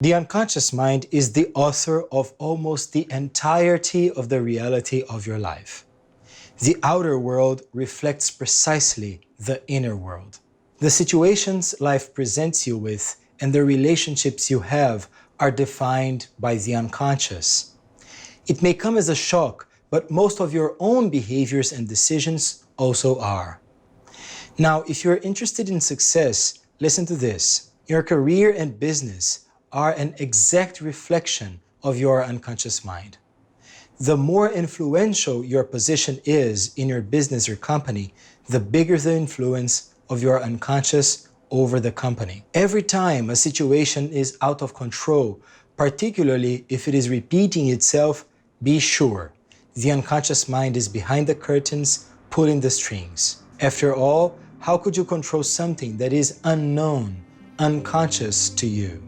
The unconscious mind is the author of almost the entirety of the reality of your life. The outer world reflects precisely the inner world. The situations life presents you with and the relationships you have are defined by the unconscious. It may come as a shock, but most of your own behaviors and decisions also are. Now, if you're interested in success, listen to this. Your career and business are an exact reflection of your unconscious mind. The more influential your position is in your business or company, the bigger the influence of your unconscious over the company. Every time a situation is out of control, particularly if it is repeating itself, be sure the unconscious mind is behind the curtains, pulling the strings. After all, how could you control something that is unknown, unconscious to you?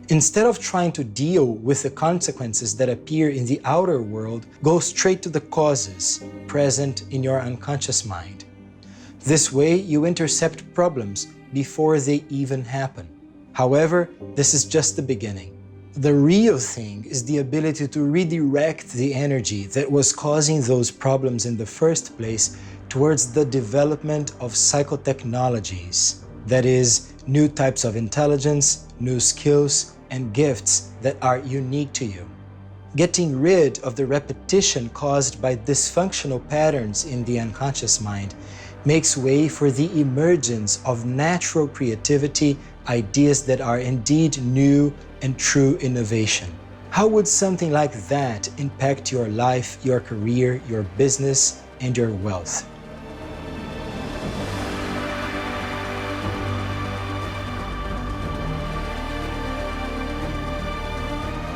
Instead of trying to deal with the consequences that appear in the outer world, go straight to the causes present in your unconscious mind. This way, you intercept problems before they even happen. However, this is just the beginning. The real thing is the ability to redirect the energy that was causing those problems in the first place towards the development of psychotechnologies, that is, new types of intelligence, new skills, and gifts that are unique to you. Getting rid of the repetition caused by dysfunctional patterns in the unconscious mind makes way for the emergence of natural creativity, ideas that are indeed new and true innovation. How would something like that impact your life, your career, your business, and your wealth?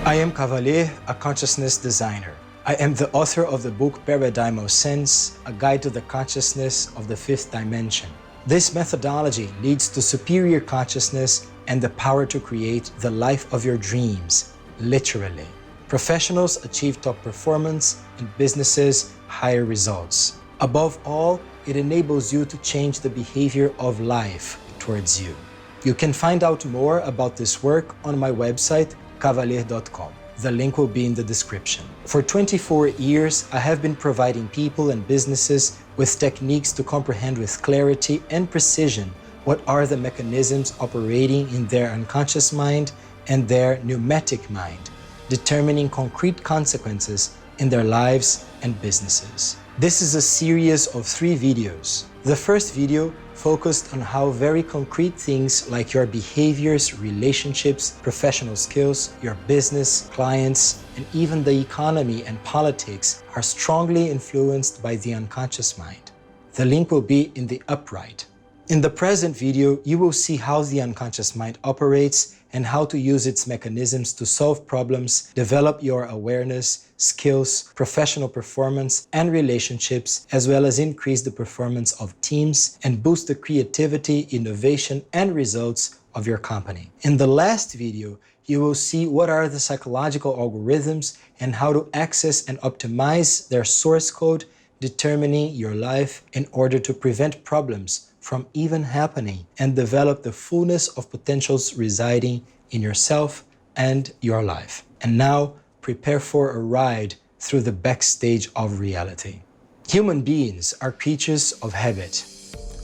I am Cavalier, a consciousness designer. I am the author of the book Paradigm of Sense, a guide to the consciousness of the fifth dimension. This methodology leads to superior consciousness and the power to create the life of your dreams, literally. Professionals achieve top performance and businesses higher results. Above all, it enables you to change the behavior of life towards you. You can find out more about this work on my website, cavalier.com. The link will be in the description. For 24 years, I have been providing people and businesses with techniques to comprehend with clarity and precision what are the mechanisms operating in their unconscious mind and their pneumatic mind, determining concrete consequences in their lives and businesses. This is a series of 3 videos. The first video focused on how very concrete things like your behaviors, relationships, professional skills, your business, clients, and even the economy and politics are strongly influenced by the unconscious mind. The link will be in the upper right. In the present video, you will see how the unconscious mind operates and how to use its mechanisms to solve problems, develop your awareness, skills, professional performance, and relationships, as well as increase the performance of teams and boost the creativity, innovation, and results of your company. In the last video, you will see what are the psychological algorithms and how to access and optimize their source code, determining your life in order to prevent problems from even happening and develop the fullness of potentials residing in yourself and your life. And now, prepare for a ride through the backstage of reality. Human beings are creatures of habit.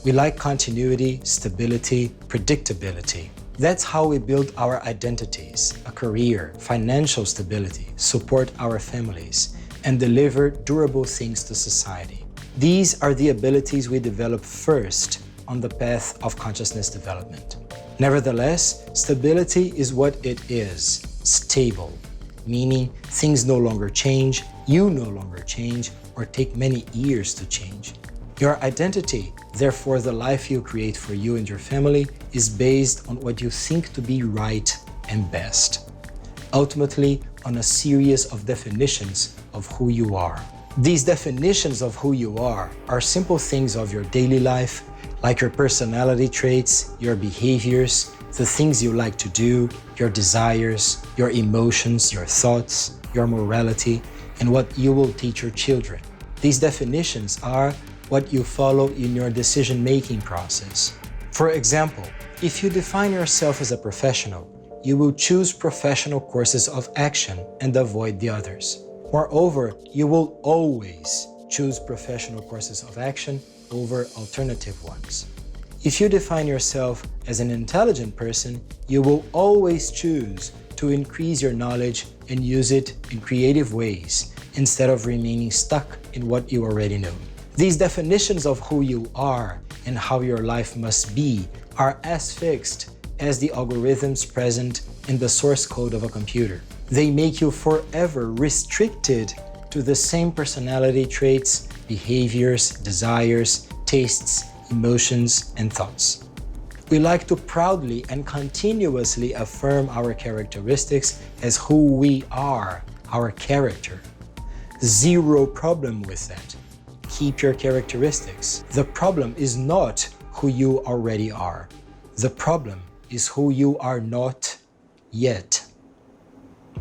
We like continuity, stability, predictability. That's how we build our identities, a career, financial stability, support our families, and deliver durable things to society. These are the abilities we develop first on the path of consciousness development. Nevertheless, stability is what it is, stable, meaning things no longer change, you no longer change, or take many years to change. Your identity, therefore the life you create for you and your family, is based on what you think to be right and best. Ultimately, on a series of definitions of who you are. These definitions of who you are simple things of your daily life, like your personality traits, your behaviors, the things you like to do, your desires, your emotions, your thoughts, your morality, and what you will teach your children. These definitions are what you follow in your decision-making process. For example, if you define yourself as a professional, you will choose professional courses of action and avoid the others. Moreover, you will always choose professional courses of action over alternative ones. If you define yourself as an intelligent person, you will always choose to increase your knowledge and use it in creative ways instead of remaining stuck in what you already know. These definitions of who you are and how your life must be are as fixed as the algorithms present in the source code of a computer. They make you forever restricted to the same personality traits, behaviors, desires, tastes, emotions, and thoughts. We like to proudly and continuously affirm our characteristics as who we are, our character. Zero problem with that. Keep your characteristics. The problem is not who you already are. The problem is who you are not yet.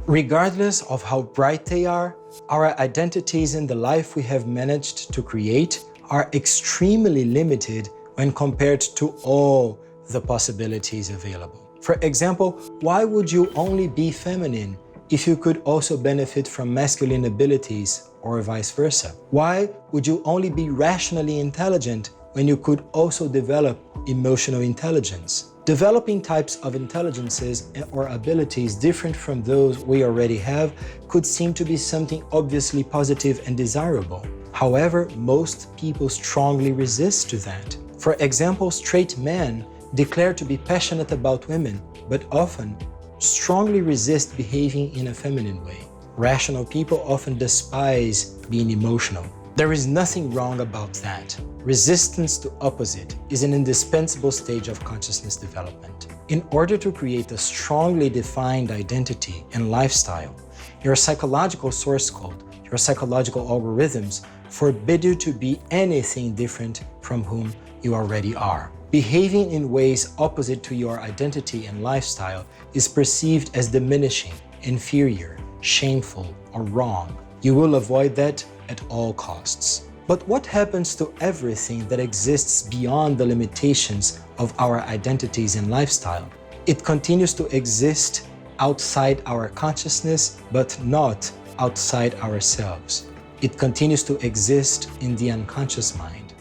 Regardless of how bright they are, our identities in the life we have managed to create are extremely limited when compared to all the possibilities available. For example, why would you only be feminine if you could also benefit from masculine abilities or vice versa? Why would you only be rationally intelligent when you could also develop emotional intelligence? Developing types of intelligences or abilities different from those we already have could seem to be something obviously positive and desirable. However, most people strongly resist to that. For example, straight men declare to be passionate about women, but often strongly resist behaving in a feminine way. Rational people often despise being emotional. There is nothing wrong about that. Resistance to opposite is an indispensable stage of consciousness development. In order to create a strongly defined identity and lifestyle, your psychological source code, your psychological algorithms forbid you to be anything different from whom you already are. Behaving in ways opposite to your identity and lifestyle is perceived as diminishing, inferior, shameful, or wrong. You will avoid that at all costs. But what happens to everything that exists beyond the limitations of our identities and lifestyle? It continues to exist outside our consciousness, but not outside ourselves. It continues to exist in the unconscious mind.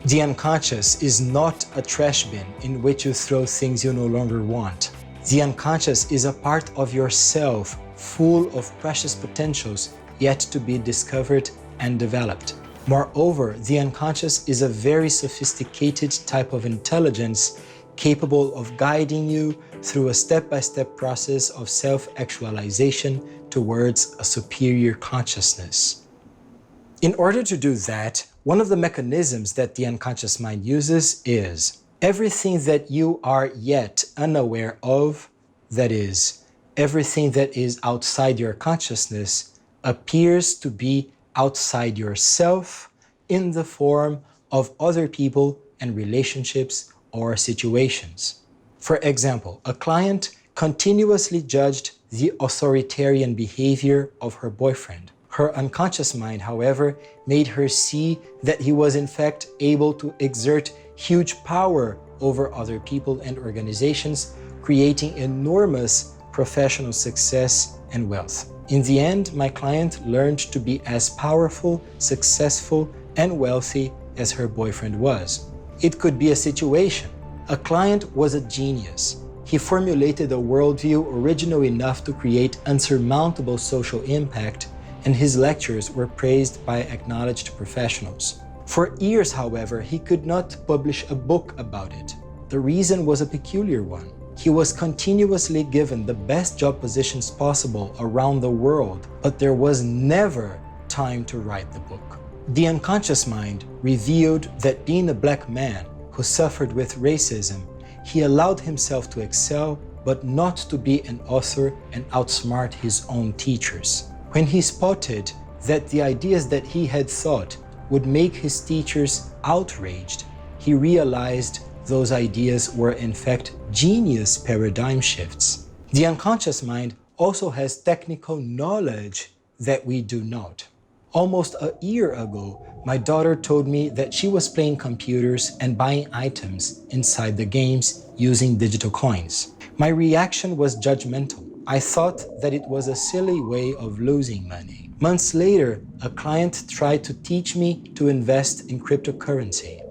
The unconscious is not a trash bin in which you throw things you no longer want. The unconscious is a part of yourself full of precious potentials yet to be discovered and developed. Moreover, the unconscious is a very sophisticated type of intelligence capable of guiding you through a step-by-step process of self-actualization towards a superior consciousness. In order to do that, one of the mechanisms that the unconscious mind uses is everything that you are yet unaware of, that is, everything that is outside your consciousness, appears to be outside yourself in the form of other people and relationships or situations. For example, a client continuously judged the authoritarian behavior of her boyfriend. Her unconscious mind, however, made her see that he was in fact able to exert huge power over other people and organizations, creating enormous professional success and wealth. In the end, my client learned to be as powerful, successful, and wealthy as her boyfriend was. It could be a situation. A client was a genius. He formulated a worldview original enough to create unsurmountable social impact, and his lectures were praised by acknowledged professionals. For years, however, he could not publish a book about it. The reason was a peculiar one. He was continuously given the best job positions possible around the world, but there was never time to write the book. The unconscious mind revealed that being a black man who suffered with racism, he allowed himself to excel, but not to be an author and outsmart his own teachers. When he spotted that the ideas that he had thought would make his teachers outraged, he realized those ideas were in fact genius paradigm shifts. The unconscious mind also has technical knowledge that we do not. Almost a year ago, my daughter told me that she was playing computers and buying items inside the games using digital coins. My reaction was judgmental. I thought that it was a silly way of losing money. Months later, a client tried to teach me to invest in cryptocurrency.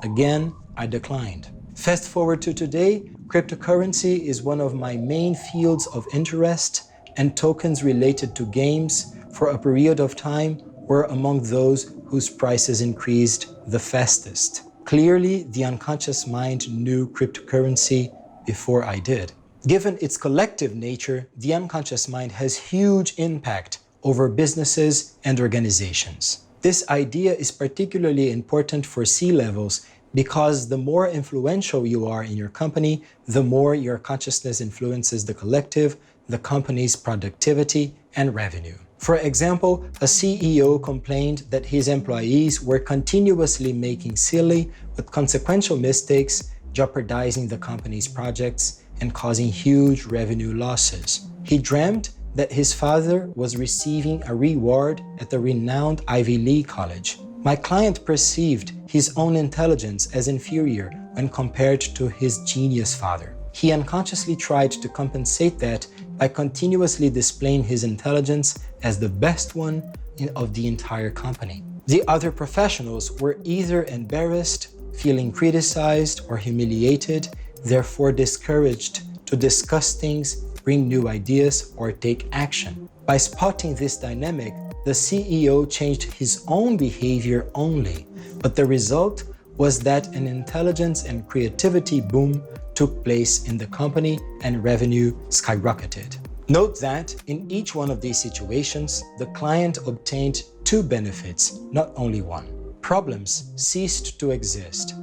Again, I declined. Fast forward to today, cryptocurrency is one of my main fields of interest, and tokens related to games for a period of time were among those whose prices increased the fastest. Clearly, the unconscious mind knew cryptocurrency before I did. Given its collective nature, the unconscious mind has huge impact over businesses and organizations. This idea is particularly important for C-levels because the more influential you are in your company, the more your consciousness influences the collective, the company's productivity, and revenue. For example, a CEO complained that his employees were continuously making silly but consequential mistakes, jeopardizing the company's projects and causing huge revenue losses. He dreamt that his father was receiving a reward at the renowned Ivy League college. My client perceived his own intelligence as inferior when compared to his genius father. He unconsciously tried to compensate that by continuously displaying his intelligence as the best one of the entire company. The other professionals were either embarrassed, feeling criticized or humiliated, therefore discouraged to discuss things, bring new ideas, or take action. By spotting this dynamic, the CEO changed his own behavior only, but the result was that an intelligence and creativity boom took place in the company and revenue skyrocketed. Note that in each one of these situations, the client obtained two benefits, not only one. Problems ceased to exist,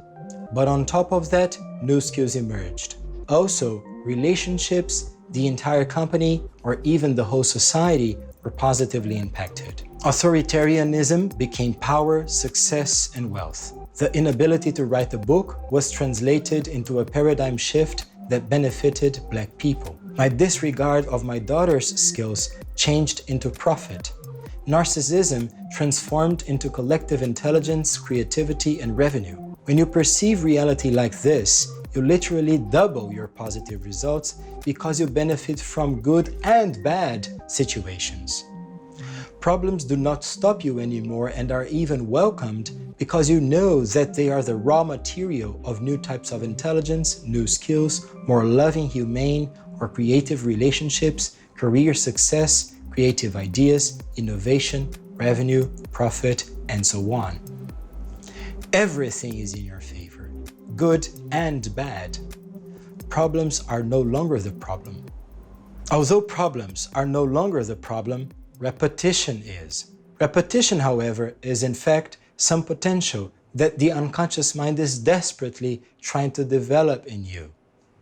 but on top of that, new skills emerged. Also, relationships, the entire company, or even the whole society were positively impacted. Authoritarianism became power, success, and wealth. The inability to write a book was translated into a paradigm shift that benefited Black people. My disregard of my daughter's skills changed into profit. Narcissism transformed into collective intelligence, creativity, and revenue. When you perceive reality like this, you literally double your positive results because you benefit from good and bad situations. Problems do not stop you anymore and are even welcomed because you know that they are the raw material of new types of intelligence, new skills, more loving, humane, or creative relationships, career success, creative ideas, innovation, revenue, profit, and so on. Everything is in your favor, good and bad. Problems are no longer the problem. Although problems are no longer the problem, repetition is. Repetition, however, is in fact some potential that the unconscious mind is desperately trying to develop in you.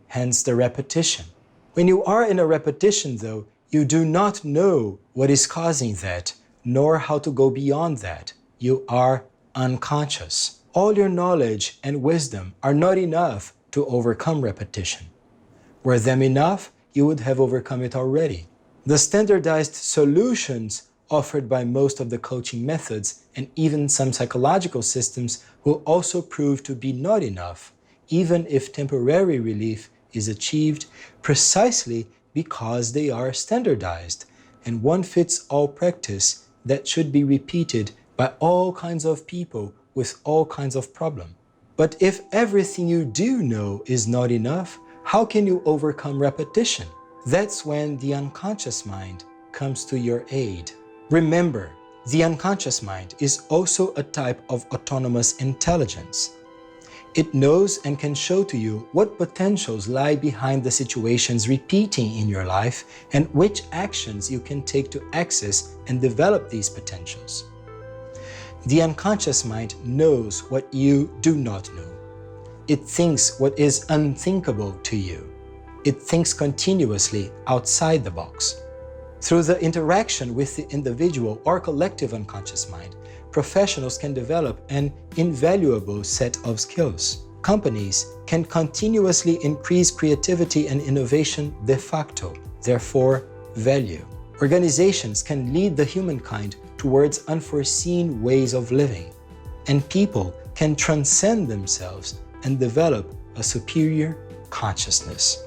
Hence the repetition. When you are in a repetition, though, you do not know what is causing that, nor how to go beyond that. You are unconscious. All your knowledge and wisdom are not enough to overcome repetition. Were them enough, you would have overcome it already. The standardized solutions offered by most of the coaching methods and even some psychological systems will also prove to be not enough, even if temporary relief is achieved precisely because they are standardized and one-fits-all practice that should be repeated by all kinds of people with all kinds of problems. But if everything you do know is not enough, how can you overcome repetition? That's when the unconscious mind comes to your aid. Remember, the unconscious mind is also a type of autonomous intelligence. It knows and can show to you what potentials lie behind the situations repeating in your life and which actions you can take to access and develop these potentials. The unconscious mind knows what you do not know. It thinks what is unthinkable to you. It thinks continuously outside the box. Through the interaction with the individual or collective unconscious mind, professionals can develop an invaluable set of skills. Companies can continuously increase creativity and innovation de facto, therefore value. Organizations can lead the humankind towards unforeseen ways of living, and people can transcend themselves and develop a superior consciousness.